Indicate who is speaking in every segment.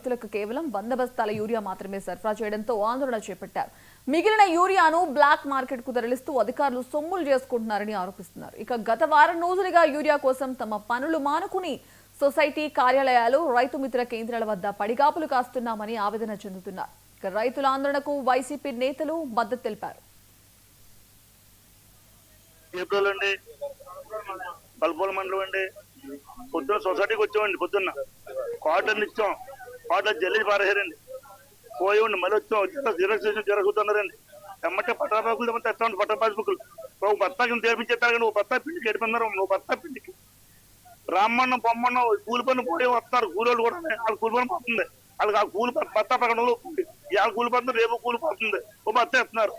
Speaker 1: రైతులకు కేవలం 100 బస్తాల యూరియా మాత్రమే సరఫరా చేయడంతో ఆందోళన చేపట్టారు. మిగిలిన యూరియాను బ్లాక్ మార్కెట్ కు తరలిస్తూ అధికారులు సొమ్ములు చేసుకుంటున్నారని ఆరోపిస్తున్నారు. ఇక గత వారం రోజులుగా యూరియా కోసం తమ పనులు మానుకుని సొసైటీ కార్యాలయాలు, రైతు మిత్ర కేంద్రాల వద్ద పడిగాపులు కాస్తున్నామని ఆవేదన చెందుతున్నారు. ఇక రైతుల ఆందోళనకు వైసీపీ నేతలు మద్దతు తెలిపారు.
Speaker 2: పొద్దున్న సొసైటీకి వచ్చామండి. పొద్దున్న కార్డులు ఇచ్చాం, కార్డులు జల్లి పారేసారండి. పోయండి మళ్ళీ వచ్చాం, జరుగుతున్నారండి. ఎమ్మటే పట్టాబాకులు తెస్తామండి. పట్టా పాస్బుక్లు ఒక బత్తాకి తెరిపించేస్తారు కానీ ఒక బత్తా పిండికి ఎడిపోతున్నారు. ఒక బత్తా పిండికి రామ్మన్నం పొమ్మన్నం కూలి పని పోయి వస్తారు. కూలోళ్ళు కూడా వాళ్ళ కూలి పని పోతుంది. వాళ్ళకి ఆ కూలి బత్తా ప్రకటనలో ఇవాళ కూలి పడుతుంది, రేపు కూలి పోతుంది. ఒక బత్తా ఇస్తున్నారు.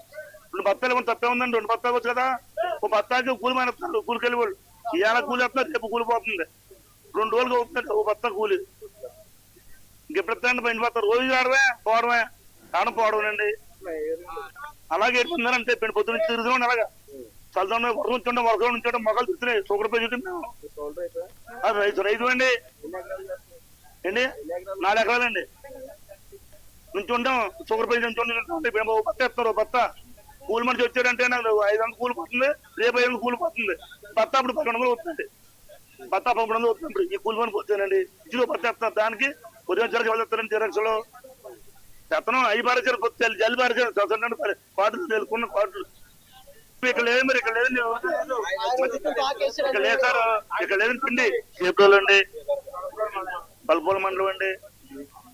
Speaker 2: 2 బత్తాలు ఏమైనా తప్పే ఉందండి. 2 బత్తాలు వచ్చు కదా. ఒక బత్తాకి కూలి మానేస్తున్నారు. కూలికెళ్ళి వాళ్ళు ఇవాళ కూలి వస్తున్నారు, రేపు కూలి పోతుంది. 2 రోజులుగా అవుతుంది ఒక బత్తా కూలి. ఇంకెప్పుడెత్తండి పైన బత్తా రోజు ఆడవే పోవడమే కాడం పోవడమేనండి. అలాగే ఏడుపుందని అంటే పెండి పొద్దున్న తిరుగుతున్నాం. అలాగా చల్దాం వరకు ఉంచుంటాం, వరకు ఉంచుంటాం. మొక్కలు తిరుగుతున్నాయి. షుగర్ పై చూస్తున్నాం. రైతు అండి ఏంటి 4 ఎకరాలండి నుంచి ఉంటాం. షుగర్ పై నుంచి బత్త ఇస్తారు. బత్త కూలి మనిషి వచ్చాడంటే నాకు 500 కూలి పోతుంది, రేపు 500 కూలి పోతుంది. బత్త అప్పుడు 1100 వస్తుంది. బత్త 1100 వస్తుంది. ఈ కూలి పనికి వచ్చానండి. ఇచ్చిన బత్త ఇస్తారు. దానికి ఉదయం జరగ వెళ్తారండి. జిరాక్స్ లో చెత్తనం 5 పారేసారు, జల్లి పారేసారు. కార్డులు తెలుకున్న కార్డులు ఇక్కడ లేదు. మరి ఇక్కడ లేదండి, ఇక్కడ లేదు సార్. ఇక్కడ లేదండి పిండి. చేపలు అండి, బల్పూల మండలం అండి.